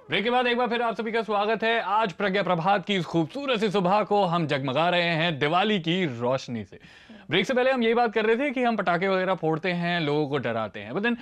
Break के बाद एक बार फिर आप सभी का स्वागत है। आज प्रज्ञा प्रभात की इस खूबसूरत सी सुबह को हम जगमगा रहे हैं दिवाली की रोशनी से। ब्रेक से पहले हम यही बात कर रहे थे कि हम पटाखे वगैरह फोड़ते हैं, लोगों को डराते हैं, बट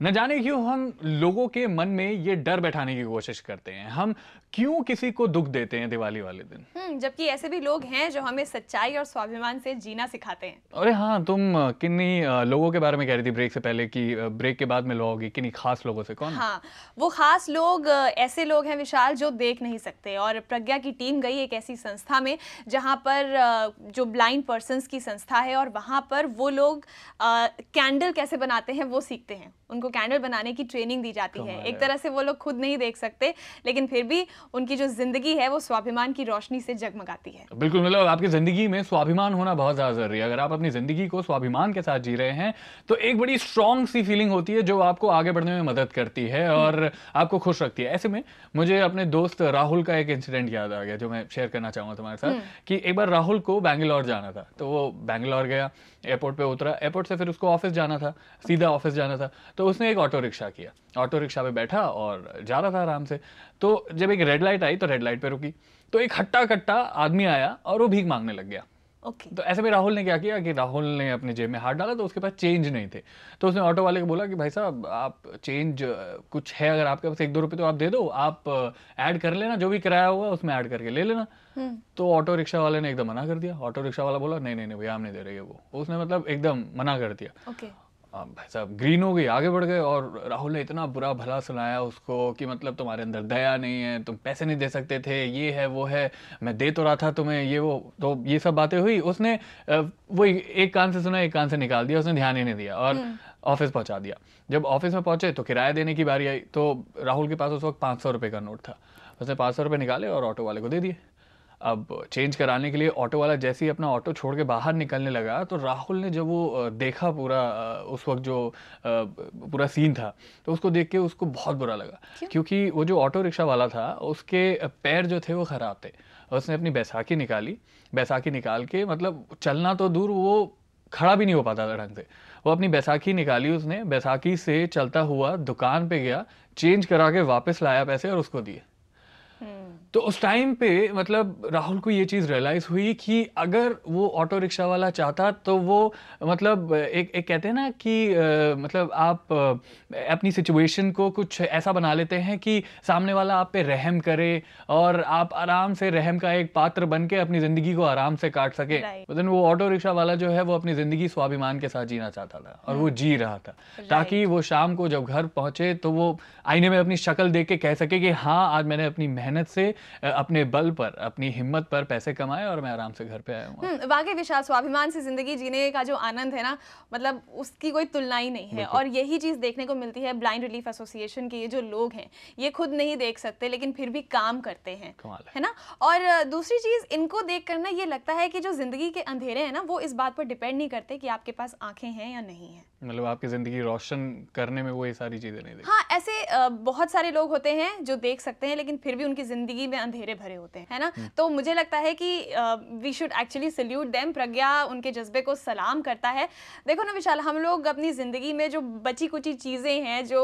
न जाने क्यों हम लोगों के मन में ये डर बैठाने की कोशिश करते हैं। हम क्यों किसी को दुख देते हैं दिवाली वाले दिन? जबकि ऐसे भी लोग हैं जो हमें सच्चाई और स्वाभिमान से जीना सिखाते हैं। अरे हाँ, तुम किन्हीं लोगों के बारे में कह रही थी ब्रेक से पहले कि ब्रेक के बाद मिलोगी किन्हीं खास लोगों से। कौन? हाँ, वो खास लोग ऐसे लोग हैं विशाल जो देख नहीं सकते, और प्रज्ञा की टीम गई एक ऐसी संस्था में जहाँ पर जो ब्लाइंड पर्सन्स की संस्था है, और वहाँ पर वो लोग कैंडल कैसे बनाते हैं वो सीखते हैं। उनको कैंडल बनाने की ट्रेनिंग दी जाती है। एक तरह से वो लोग खुद नहीं देख सकते, लेकिन फिर भी उनकी जो जिंदगी है वो स्वाभिमान की रोशनी से जगमगाती है। बिल्कुल, मतलब आपकी जिंदगी में स्वाभिमान होना बहुत ज्यादा जरूरी है। अगर आप अपनी जिंदगी को स्वाभिमान के साथ जी रहे हैं तो एक बड़ी स्ट्रॉन्ग सी फीलिंग होती है जो आपको आगे बढ़ने में मदद करती है और आपको खुश रखती है। ऐसे में मुझे अपने दोस्त राहुल का एक इंसिडेंट याद आ गया जो मैं शेयर करना चाहूंगा तुम्हारे साथ। कि एक बार राहुल को बैंगलोर जाना था, तो वो बैंगलोर गया, एयरपोर्ट पे उतरा, एयरपोर्ट से फिर उसको ऑफिस जाना था, सीधा ऑफिस जाना था। तो उसने एक ऑटो रिक्शा किया, ऑटो रिक्शा पे बैठा और जा रहा था आराम से। तो जब एक रेड लाइट आई तो रेड लाइट पे रुकी, तो एक हट्टा कट्टा आदमी आया और वो भीख मांगने लग गया। तो ऐसे में राहुल ने क्या किया कि राहुल ने अपने जेब में हाथ डाला, तो उसके पास चेंज नहीं थे। तो उसने ऑटो वाले को बोला कि भाई साहब, आप चेंज कुछ है अगर आपके पास 1-2 रुपए तो आप दे दो, आप ऐड कर लेना, जो भी किराया होगा उसमें ऐड करके ले लेना। तो ऑटो रिक्शा वाले ने एकदम मना कर दिया। ऑटो रिक्शा वाला बोला नहीं नहीं नहीं भैया, हम नहीं दे रहे वो। उसने मतलब एकदम मना कर दिया। भाई साहब ग्रीन हो गई, आगे बढ़ गए, और राहुल ने इतना बुरा भला सुनाया उसको कि मतलब तुम्हारे अंदर दया नहीं है, तुम पैसे नहीं दे सकते थे, ये है वो है, मैं दे तो रहा था तुम्हें, ये वो। तो ये सब बातें हुई। उसने वो एक कान से सुना, एक कान से निकाल दिया, उसने ध्यान ही नहीं दिया और ऑफिस पहुंचा दिया। जब ऑफिस में पहुंचे तो किराया देने की बारी आई, तो राहुल के पास उस वक्त 500 रुपये का नोट था। उसने 500 रुपये निकाले और ऑटो वाले को दे दिए। अब चेंज कराने के लिए ऑटो वाला जैसे ही अपना ऑटो छोड़ के बाहर निकलने लगा, तो राहुल ने जब वो देखा पूरा उस वक्त जो पूरा सीन था, तो उसको देख के उसको बहुत बुरा लगा। क्योंकि वो जो ऑटो रिक्शा वाला था उसके पैर जो थे वो खराब थे। उसने अपनी बैसाखी निकाली, बैसाखी निकाल के मतलब चलना तो दूर, वो खड़ा भी नहीं हो पाता था ढंग से। वो अपनी बैसाखी निकाली, उसने बैसाखी से चलता हुआ दुकान पे गया, चेंज करा के वापस लाया पैसे और उसको दिए। तो उस टाइम पे मतलब राहुल को ये चीज़ रियलाइज हुई कि अगर वो ऑटो रिक्शा वाला चाहता तो वो मतलब एक कहते हैं ना कि मतलब आप अपनी सिचुएशन को कुछ ऐसा बना लेते हैं कि सामने वाला आप पे रहम करे और आप आराम से रहम का एक पात्र बन के अपनी ज़िंदगी को आराम से काट सके। लेकिन वो ऑटो रिक्शा वाला जो है वो अपनी ज़िंदगी स्वाभिमान के साथ जीना चाहता था और वो जी रहा था, ताकि वो शाम को जब घर पहुँचे तो वो आईने में अपनी शक्ल देख के कह सके कि हाँ, आज मैंने अपनी मेहनत से, अपने बल पर, अपनी हिम्मत पर पैसे कमाए और मैं आराम से घर पे आया हूँ। वाकई विशाल, स्वाभिमान से जिंदगी जीने का जो आनंद है ना, मतलब उसकी कोई तुलना ही नहीं है। और यही चीज देखने को मिलती है ब्लाइंड रिलीफ एसोसिएशन के ये जो लोग हैं, ये खुद नहीं देख सकते लेकिन फिर भी काम करते हैं, है ना। और दूसरी चीज, इनको देख कर ना ये लगता है कि जो जिंदगी के अंधेरे हैं ना, वो इस बात पर डिपेंड नहीं करते कि आपके पास आंखें हैं या नहीं है। मतलब आपकी जिंदगी रोशन करने में वो ये सारी चीजें नहीं देखते। हाँ, ऐसे बहुत सारे लोग होते हैं जो देख सकते हैं लेकिन फिर भी उनकी जिंदगी में अंधेरे भरे होते हैं, है ना। तो मुझे लगता है कि we should actually salute them. Pragya उनके जज्बे को सलाम करता है। देखो ना विशाल, हम लोग अपनी जिंदगी में जो बची कुची चीजें हैं जो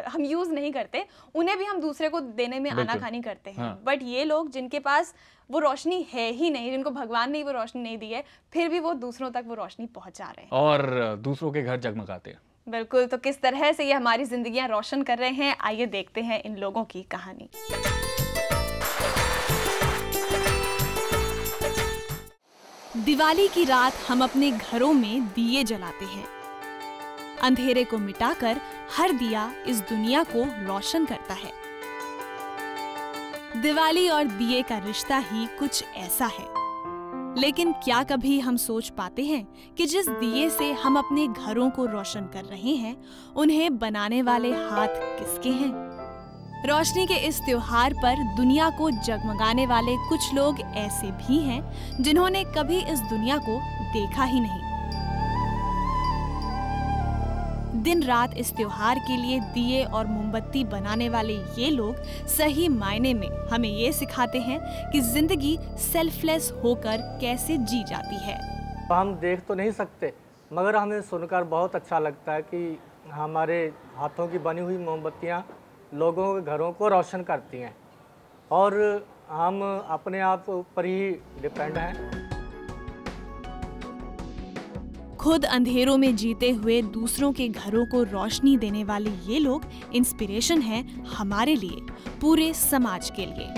हम यूज नहीं करते, उन्हें भी हम दूसरे को देने में आनाकानी करते हैं। बट ये लोग जिनके पास वो रोशनी है ही नहीं, जिनको भगवान ने वो रोशनी नहीं दी है, फिर भी वो दूसरों तक वो रोशनी पहुंचा रहे हैं और दूसरों के घर जगमगाते हैं। बिल्कुल। तो किस तरह से ये हमारी जिंदगियां रोशन कर रहे हैं, आइए देखते हैं इन लोगों की कहानी। दिवाली की रात हम अपने घरों में दिए जलाते हैं। अंधेरे को मिटाकर हर दिया इस दुनिया को रोशन करता है। दिवाली और दिए का रिश्ता ही कुछ ऐसा है। लेकिन क्या कभी हम सोच पाते हैं कि जिस दिए से हम अपने घरों को रोशन कर रहे हैं, उन्हें बनाने वाले हाथ किसके हैं? रोशनी के इस त्योहार पर दुनिया को जगमगाने वाले कुछ लोग ऐसे भी हैं जिन्होंने कभी इस दुनिया को देखा ही नहीं। दिन रात इस त्योहार के लिए दिए और मोमबत्ती बनाने वाले ये लोग सही मायने में हमें ये सिखाते हैं कि जिंदगी सेल्फलेस होकर कैसे जी जाती है। हम देख तो नहीं सकते, मगर हमें सुनकर बहुत अच्छा लगता है कि हमारे हाथों की बनी हुई मोमबत्तियाँ लोगों के घरों को रोशन करती हैं और हम अपने आप पर ही डिपेंड हैं। खुद अंधेरों में जीते हुए दूसरों के घरों को रोशनी देने वाले ये लोग इंस्पिरेशन हैं हमारे लिए, पूरे समाज के लिए।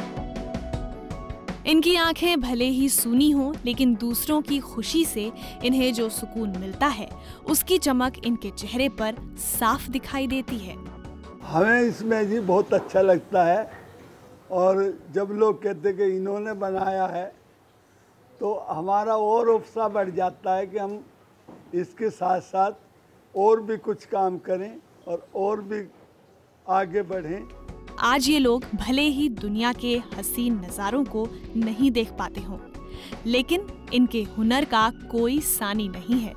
इनकी आंखें भले ही सूनी हों, लेकिन दूसरों की खुशी से इन्हें जो सुकून मिलता है उसकी चमक इनके चेहरे पर साफ दिखाई देती है। हमें इसमें जी बहुत अच्छा लगता है और जब लोग कहते कि इन्होंने बनाया है तो हमारा और उत्साह बढ़ जाता है कि हम इसके साथ साथ और भी कुछ काम करें और भी आगे बढ़ें। आज ये लोग भले ही दुनिया के हसीन नज़ारों को नहीं देख पाते हों, लेकिन इनके हुनर का कोई सानी नहीं है।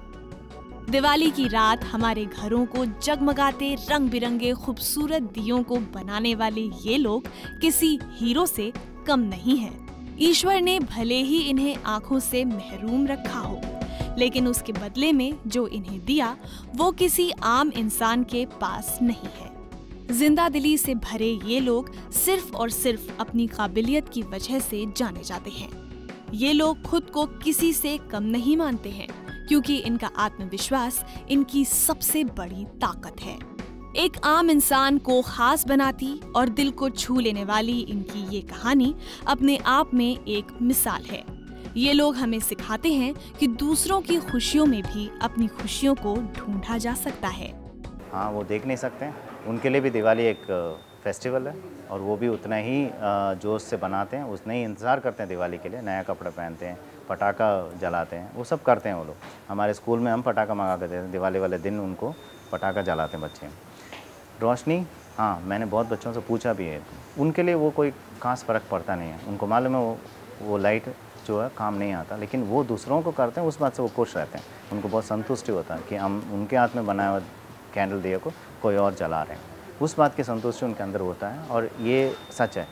दिवाली की रात हमारे घरों को जगमगाते रंग बिरंगे खूबसूरत दियों को बनाने वाले ये लोग किसी हीरो से कम नहीं हैं। ईश्वर ने भले ही इन्हें आंखों से महरूम रखा हो, लेकिन उसके बदले में जो इन्हें दिया वो किसी आम इंसान के पास नहीं है। जिंदा दिली से भरे ये लोग सिर्फ और सिर्फ अपनी काबिलियत की वजह से जाने जाते हैं। ये लोग खुद को किसी से कम नहीं मानते हैं, क्योंकि इनका आत्मविश्वास इनकी सबसे बड़ी ताकत है। एक आम इंसान को खास बनाती और दिल को छू लेने वाली इनकी ये कहानी अपने आप में एक मिसाल है। ये लोग हमें सिखाते हैं कि दूसरों की खुशियों में भी अपनी खुशियों को ढूंढा जा सकता है। हाँ, वो देख नहीं सकते, उनके लिए भी दिवाली एक फेस्टिवल है और वो भी उतना ही जोश से बनाते हैं, उतना ही इंतज़ार करते हैं दिवाली के लिए। नया कपड़ा पहनते हैं, पटाखा जलाते हैं, वो सब करते हैं वो लोग। हमारे स्कूल में हम पटाखा मंगा के देते हैं, दिवाली वाले दिन उनको पटाखा जलाते हैं बच्चे। रोशनी, हाँ, मैंने बहुत बच्चों से पूछा भी है, उनके लिए वो कोई खास फ़र्क पड़ता नहीं है। उनको मालूम है वो लाइट जो है काम नहीं आता, लेकिन वो दूसरों को करते हैं, उस बात से वो खुश रहते हैं। उनको बहुत संतुष्टि होता है कि हम उनके हाथ में बनाया हुआ कैंडल दिए को कोई और जला रहे हैं, उस बात की संतुष्टि उनके अंदर होता है और ये सच है।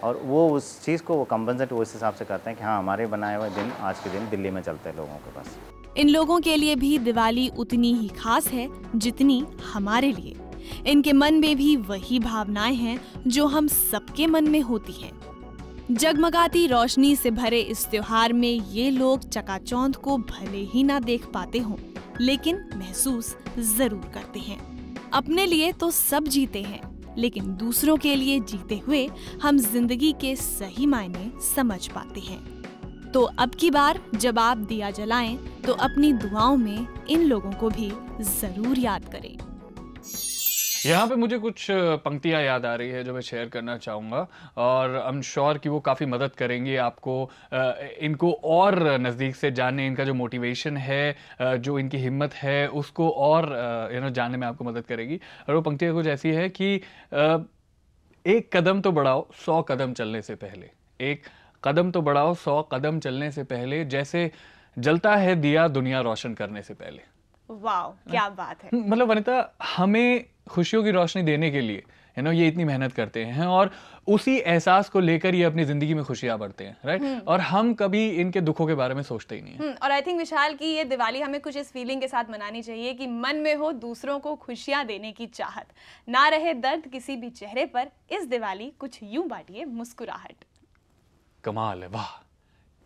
और वो उस चीज़ को वो कंपनसेट उस हिसाब से करते हैं कि हाँ, हमारे बनाए हुए दिन आज के दिन दिल्ली में चलते हैं लोगों के पास। इन लोगों के लिए भी दिवाली उतनी ही खास है जितनी हमारे लिए। इनके मन में भी वही भावनाएं हैं जो हम सबके मन में होती हैं। जगमगाती रोशनी से भरे इस त्योहार में ये लोग चकाचौंध को भले ही ना देख पाते हों, लेकिन महसूस जरूर करते हैं। अपने लिए तो सब जीते हैं, लेकिन दूसरों के लिए जीते हुए हम जिंदगी के सही मायने समझ पाते हैं। तो अब की बार जब आप दिया जलाएं तो अपनी दुआओं में इन लोगों को भी जरूर याद करें। यहाँ पे मुझे कुछ पंक्तियाँ याद आ रही है जो मैं शेयर करना चाहूँगा और आई एम श्योर कि वो काफ़ी मदद करेंगी आपको इनको और नज़दीक से जानने, इनका जो मोटिवेशन है, जो इनकी हिम्मत है, उसको और जानने में आपको मदद करेगी। और वो पंक्तियाँ कुछ ऐसी है कि एक कदम तो बढ़ाओ 100 कदम चलने से पहले, एक कदम तो बढ़ाओ 100 कदम चलने से पहले, जैसे जलता है दिया दुनिया रोशन करने से पहले। वाह, क्या बात है। मतलब वनिता, हमें खुशियों की रोशनी देने के लिए ये इतनी मेहनत करते हैं और उसी एहसास को लेकर ये अपनी जिंदगी में खुशियां बढ़ते हैं, राइट? और हम कभी इनके दुखों के बारे में सोचते ही नहीं है। और आई थिंक विशाल की ये दिवाली हमें कुछ इस फीलिंग के साथ मनानी चाहिए कि मन में हो दूसरों को खुशियां देने की चाहत, ना रहे दर्द किसी भी चेहरे पर। इस दिवाली कुछ यूं बांटिए मुस्कुराहट। कमाल है, वाह,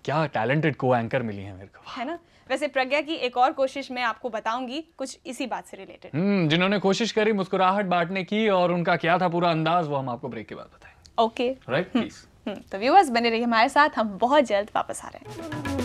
क्या टैलेंटेड को एंकर मिली है मेरे को, है ना? वैसे प्रज्ञा की एक और कोशिश मैं आपको बताऊंगी कुछ इसी बात से रिलेटेड। जिन्होंने कोशिश करी मुस्कुराहट बांटने की और उनका क्या था पूरा अंदाज, वो हम आपको ब्रेक के बाद बताएंगे। Okay, right, please. तो व्यूअर्स बने रहिए हमारे साथ, हम बहुत जल्द वापस आ रहे हैं।